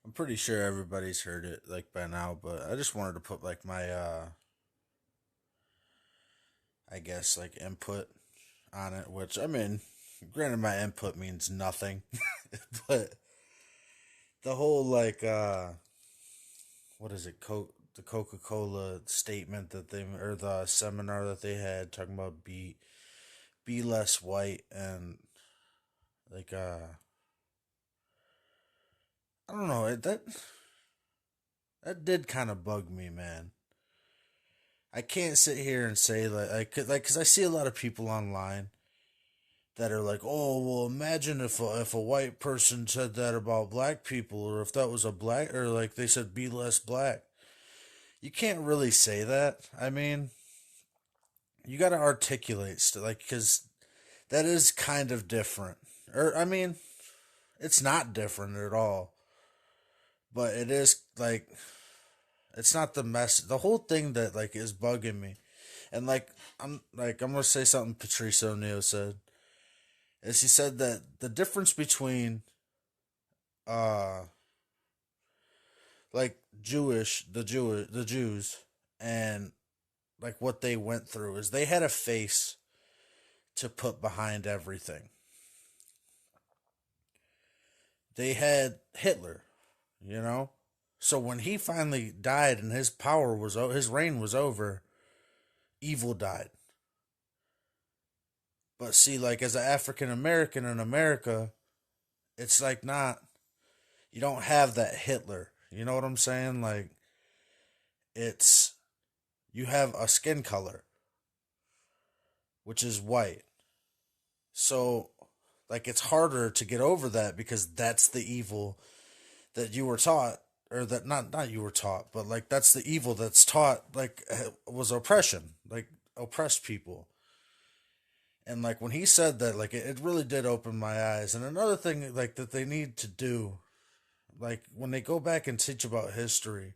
I'm pretty sure everybody's heard it like by now, but I just wanted to put like my I guess like input on it, which I mean, granted my input means nothing, but the whole what is it, the Coca-Cola statement that they or the seminar that they had talking about be less white and like I don't know, that did kind of bug me, man. I can't sit here and say cause I see a lot of people online that are like, oh well, imagine if a white person said that about black people, or if that was a black, or like they said be less black. You can't really say that. I mean, you got to articulate like because that is kind of different. Or I mean, it's not different at all, but it is like it's not the mess. The whole thing that like is bugging me, and I'm gonna say something Patrice O'Neill said. Is he said that the difference between uh like the Jews and like what they went through is they had a face to put behind everything. They had Hitler, you know? So when he finally died and his reign was over, evil died. But see, like as an African American in America, it's like not you don't have that Hitler. You know what I'm saying? Like it's you have a skin color, which is white. So like it's harder to get over that because that's the evil that you were taught, or that not you were taught, but like that's the evil that's taught, like was oppression, like oppressed people. And like when he said that, like it really did open my eyes. And another thing like that they need to do, like when they go back and teach about history,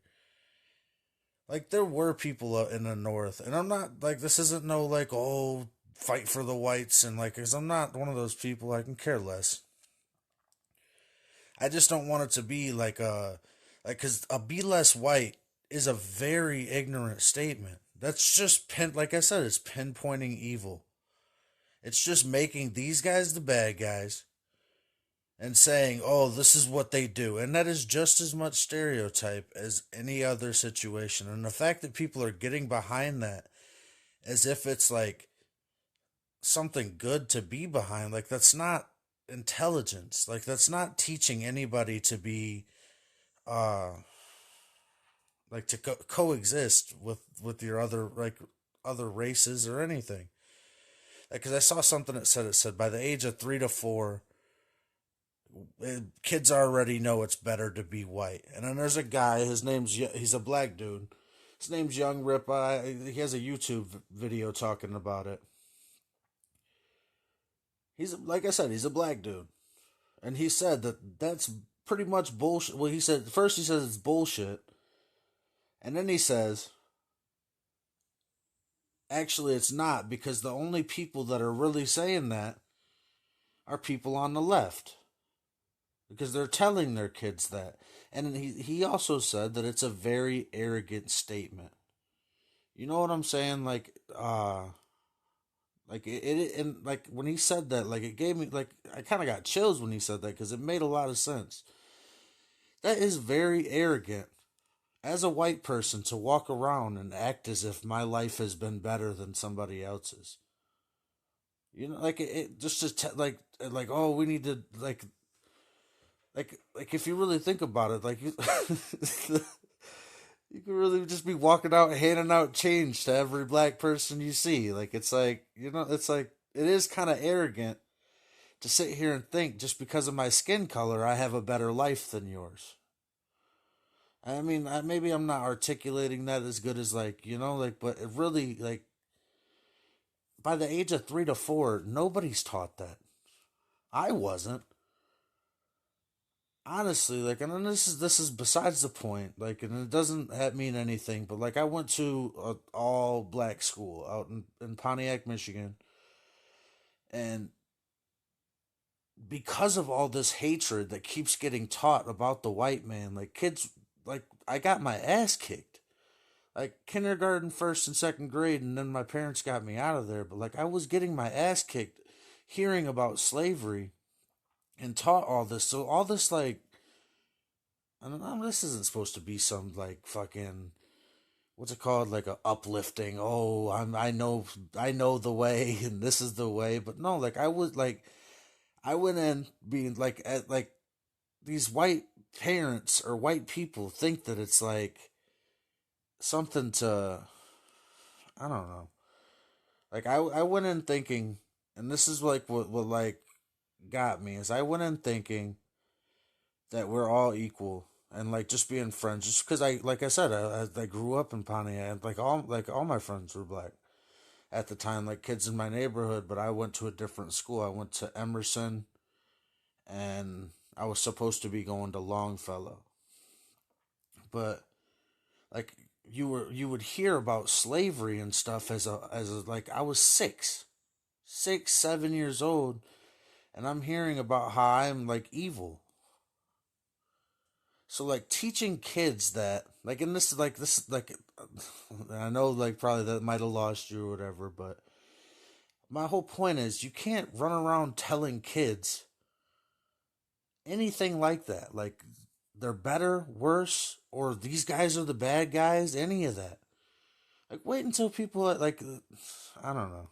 like there were people in the north, and I'm not like this isn't no like oh fight for the whites and like because I'm not one of those people. I can care less. I just don't want it to be like because a be less white is a very ignorant statement. That's just like I said, it's pinpointing evil. It's just making these guys the bad guys and saying, oh, this is what they do. And that is just as much stereotype as any other situation. And the fact that people are getting behind that as if it's like something good to be behind, like that's not intelligence. Like that's not teaching anybody to be uh like to coexist with your other like other races or anything. Because I saw something that said by the age of 3 to 4, kids already know it's better to be white. And then there's a guy. He's a black dude. His name's Young Rip. He has a YouTube video talking about it. He's like I said, he's a black dude, and he said that that's pretty much bullshit. Well, he said first he says it's bullshit, and then he says actually it's not because the only people that are really saying that are people on the left because they're telling their kids that. And he also said that it's a very arrogant statement. You know what I'm saying? Like and like when he said that, like it gave me like I kind of got chills when he said that because it made a lot of sense. That is very arrogant as a white person to walk around and act as if my life has been better than somebody else's. You know, like it just like oh we need to like if you really think about it, like you you could really just be walking out handing out change to every black person you see. Like it's like you know it's like it is kind of arrogant to sit here and think just because of my skin color I have a better life than yours. I mean, maybe I'm not articulating that as good as like you know like, but it really like by the age of 3 to 4, nobody's taught that. I wasn't honestly like, and then this is besides the point. Like, and it doesn't mean anything, but like I went to a all black school out in Pontiac, Michigan, and because of all this hatred that keeps getting taught about the white man, like kids, like I got my ass kicked. Like kindergarten, first and second grade, and then my parents got me out of there. But like I was getting my ass kicked hearing about slavery and taught all this. So all this like I don't know, this isn't supposed to be some like fucking what's it called, like a uplifting, oh I know the way and this is the way. But no, like I went in being like at like these white parents or white people think that it's like something to I don't know. Like I went in thinking, and this is like what like got me is I went in thinking that we're all equal and like just being friends. Just because I like I said I grew up in Pontiac, like all my friends were black at the time, like kids in my neighborhood. But I went to a different school. I went to Emerson, and I was supposed to be going to Longfellow, but like you would hear about slavery and stuff as a like I was 7 years old, and I'm hearing about how I'm like evil. So like teaching kids that like and this is like I know like probably that might have lost you or whatever, but my whole point is you can't run around telling kids anything like that. Like they're better, worse, or these guys are the bad guys, any of that. Like wait until people like I don't know.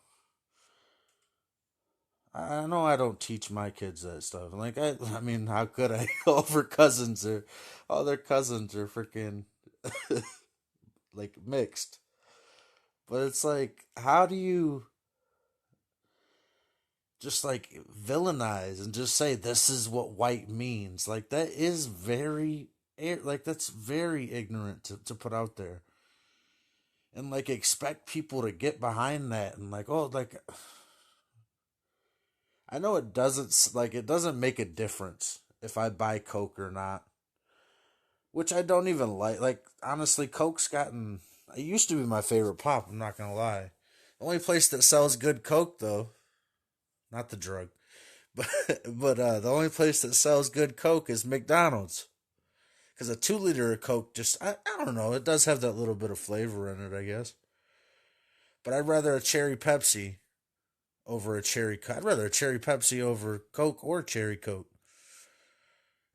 I know I don't teach my kids that stuff. Like I mean, how could I? All their cousins are freaking like mixed. But it's like, how do you just like villainize and just say this is what white means? Like that is very like that's very ignorant to put out there. And like expect people to get behind that and like oh like I know it doesn't make a difference if I buy Coke or not, which I don't even like. Like honestly, Coke's gotten it used to be my favorite pop, I'm not going to lie. The only place that sells good Coke though, not the drug, but the only place that sells good Coke is McDonald's. Cuz a 2 liter of Coke just I don't know, it does have that little bit of flavor in it, I guess. But I'd rather a cherry Pepsi over a cherry I'd rather a cherry Pepsi over Coke or cherry Coke.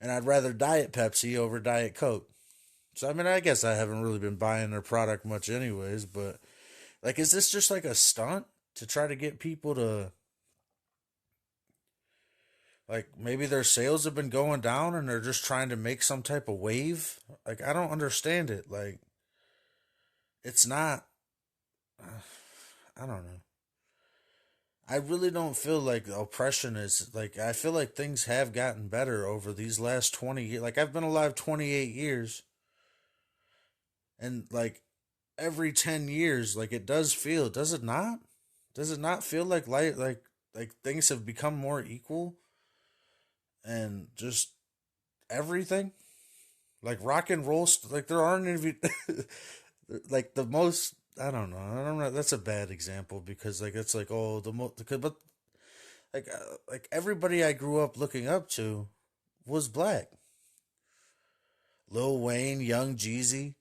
And I'd rather Diet Pepsi over Diet Coke. So I mean, I guess I haven't really been buying their product much, anyways. But like, is this just like a stunt to try to get people to like maybe their sales have been going down and they're just trying to make some type of wave? Like, I don't understand it. Like, it's not. I don't know. I really don't feel like oppression is like. I feel like things have gotten better over these last 20 years. Like, I've been alive 28 years, and like every 10 years, like it does feel. Does it not? Does it not feel like like things have become more equal and just everything? Like rock and roll, like there aren't even like the most. I don't know. I don't know. That's a bad example because like it's like oh the most. But like everybody I grew up looking up to was black. Lil Wayne, Young Jeezy,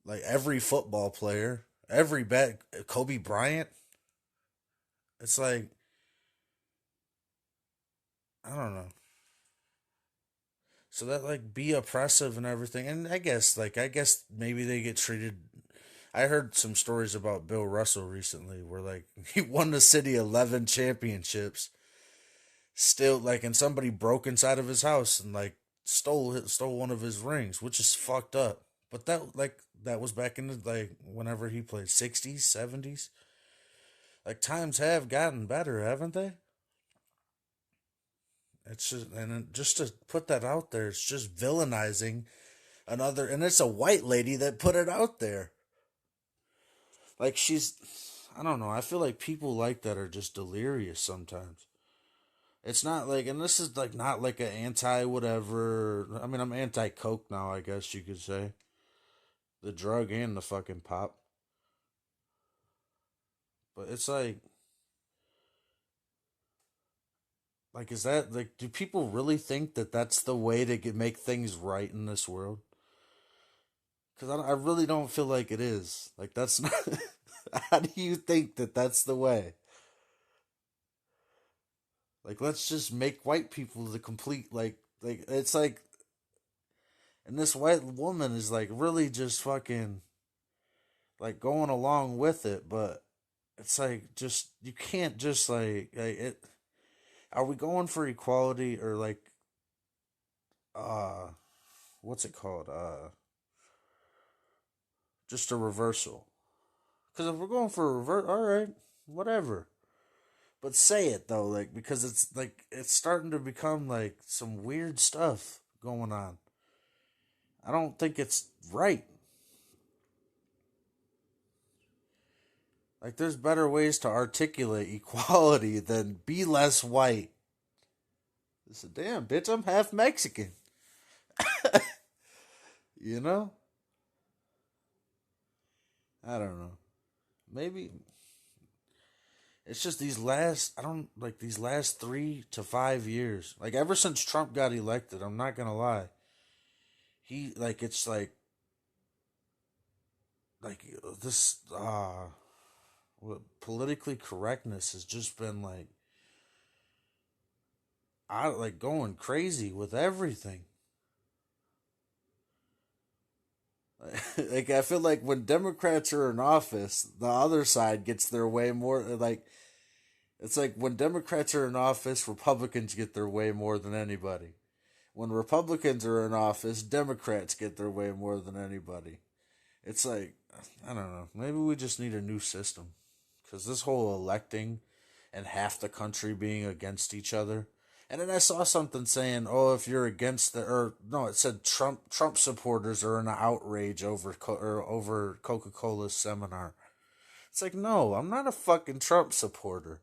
like every football player, every bad Kobe Bryant. It's like I don't know. So that like be oppressive and everything, and I guess maybe they get treated. I heard some stories about Bill Russell recently, where like he won the city 11 championships, still like, and somebody broke inside of his house and like stole one of his rings, which is fucked up. But that was back in the like whenever he played 60s, 70s. Like times have gotten better, haven't they? It's just just to put that out there, it's just villainizing another, and it's a white lady that put it out there. Like I don't know. I feel like people like that are just delirious sometimes. It's not like, and this is like not like an anti whatever. I mean, I'm anti Coke now, I guess you could say. The drug and the fucking pop. But it's like, Like, is that like? Do people really think that that's the way to make things right in this world? Because I really don't feel like it is. Like, that's not. How do you think that that's the way? Like, let's just make white people the complete like it's like, and this white woman is like really just fucking like going along with it, but it's like just you can't just like it. Are we going for equality or like uh what's it called just a reversal? Because if we're going for a revert, all right, whatever. But say it though, like because it's like it's starting to become like some weird stuff going on. I don't think it's right. Like there's better ways to articulate equality than be less white. I said, damn, bitch, I'm half Mexican. You know? I don't know. Maybe it's just these last, I don't like these last 3 to 5 years. Like ever since Trump got elected, I'm not gonna lie. He like it's like this what politically correctness has just been like I like going crazy with everything. Like I feel like when Democrats are in office, the other side gets their way more. Like it's like when Democrats are in office, Republicans get their way more than anybody. When Republicans are in office, Democrats get their way more than anybody. It's like I don't know. Maybe we just need a new system because this whole electing and half the country being against each other. And then I saw something saying, "Oh, if you're against the or no, it said Trump supporters are in an outrage over over Coca-Cola's seminar." It's like, no, I'm not a fucking Trump supporter.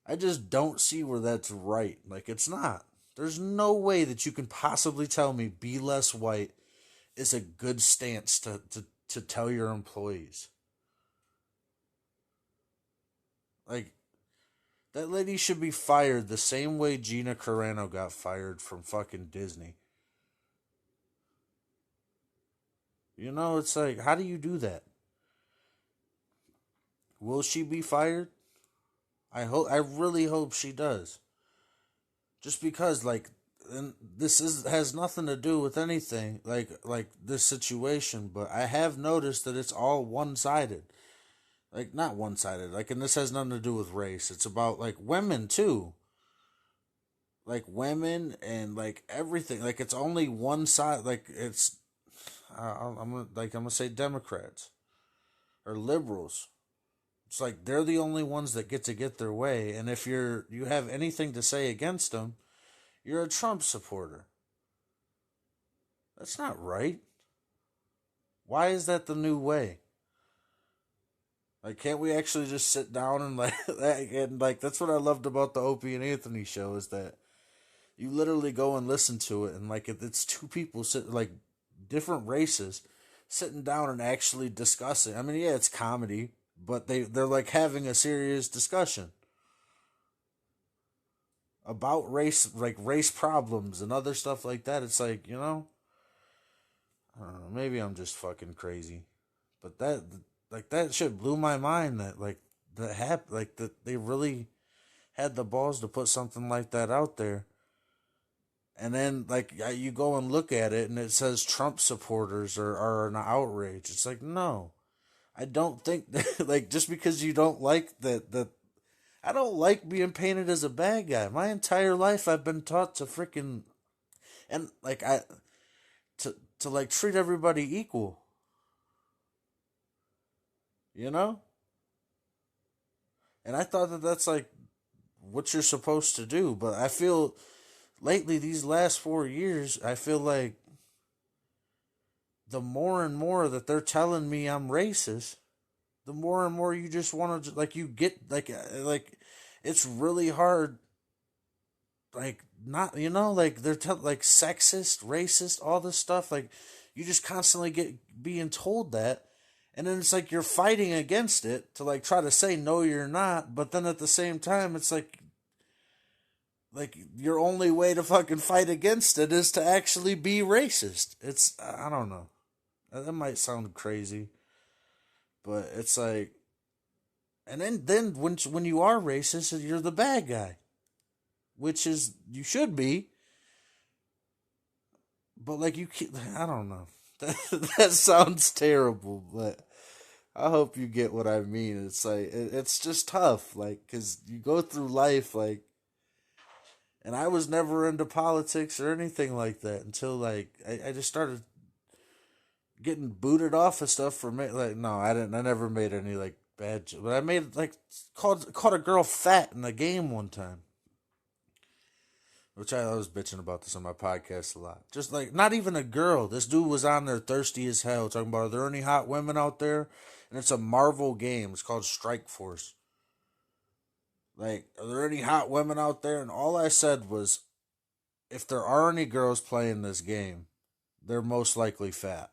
I just don't see where that's right. Like, it's not. There's no way that you can possibly tell me be less white is a good stance to tell your employees. Like, that lady should be fired the same way Gina Carano got fired from fucking Disney. You know, it's like, how do you do that? Will she be fired? I really hope she does. Just because, like, and this is has nothing to do with anything like this situation, but I have noticed that it's all one sided. Like not one sided. Like, and this has nothing to do with race. It's about like women too. Like women and like everything. Like it's only one side. Like it's I'm gonna say Democrats or liberals. It's like they're the only ones that get their way, and if you have anything to say against them, you're a Trump supporter. That's not right. Why is that the new way? Like, can't we actually just sit down and like and like that's what I loved about the Opie and Anthony show is that you literally go and listen to it and like it's two people sit like different races sitting down and actually discussing. I mean, yeah, it's comedy, but they're like having a serious discussion about race, like race problems and other stuff like that. It's like, I don't know, maybe I'm just fucking crazy, but that shit blew my mind that like that they really had the balls to put something like that out there. And then, like, you go and look at it, and it says Trump supporters are an outrage. It's like, no, I don't think that, like, just because you don't like that, I don't like being painted as a bad guy. My entire life, I've been taught to freaking, and, like, to like, treat everybody equal, you know? And I thought that that's, like, what you're supposed to do. But I feel lately, these last 4 years, I feel like the more and more that they're telling me I'm racist, the more and more you just want to like you get like it's really hard like not like like sexist, racist, all this stuff like you just constantly get being told that and then it's like you're fighting against it to like try to say no you're not, but then at the same time it's like like your only way to fucking fight against it is to actually be racist. It's I don't know. That might sound crazy, but it's like, and then when you are racist, you're the bad guy, which is you should be. But like I don't know. That sounds terrible, but I hope you get what I mean. It's like it's just tough, like because you go through life like, and I was never into politics or anything like that until like I just started getting booted off of stuff for me. Like no, I didn't. I never made any like but I made like called a girl fat in a game one time. Which I was bitching about this on my podcast a lot. Just like, not even a girl. This dude was on there thirsty as hell, talking about, are there any hot women out there? And it's a Marvel game. It's called Strike Force. Like, are there any hot women out there? And all I said was, if there are any girls playing this game, they're most likely fat.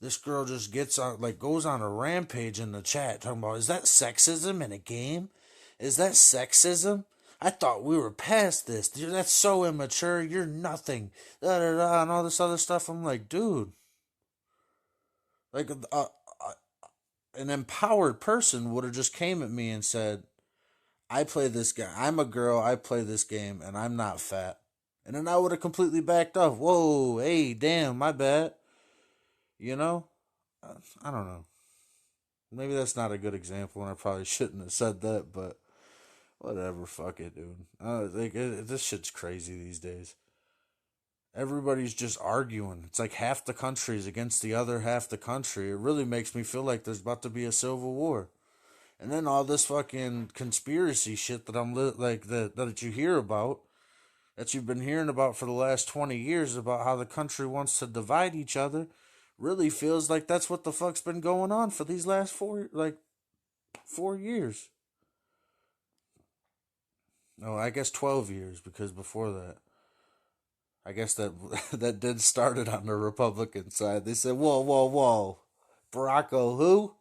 This girl just gets on, like, goes on a rampage in the chat talking about, is that sexism in a game? Is that sexism? I thought we were past this. Dude, that's so immature. You're nothing. Da, da, da, and all this other stuff. I'm like, dude. Like, an empowered person would have just came at me and said, I play this game. I'm a girl. I play this game, and I'm not fat. And then I would have completely backed off. Whoa, hey, damn, my bad. You know? I don't know. Maybe that's not a good example, and I probably shouldn't have said that, but whatever, fuck it, dude. This shit's crazy these days. Everybody's just arguing. It's like half the country is against the other half the country. It really makes me feel like there's about to be a civil war. And then all this fucking conspiracy shit that that you hear about, that you've been hearing about for the last 20 years about how the country wants to divide each other, really feels like that's what the fuck's been going on for these last 4 years. No, I guess 12 years, because before that, I guess that that did start it on the Republican side. They said, "Whoa, whoa, whoa, Barack who?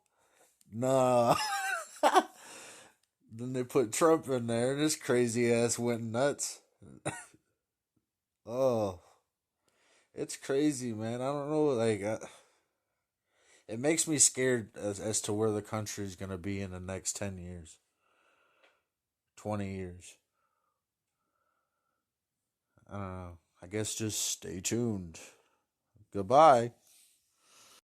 Nah." Then they put Trump in there, and this crazy ass went nuts. Oh, it's crazy, man. I don't know, like, it makes me scared as to where the country's gonna be in the next 10 years, 20 years. I don't know. I guess just stay tuned. Goodbye.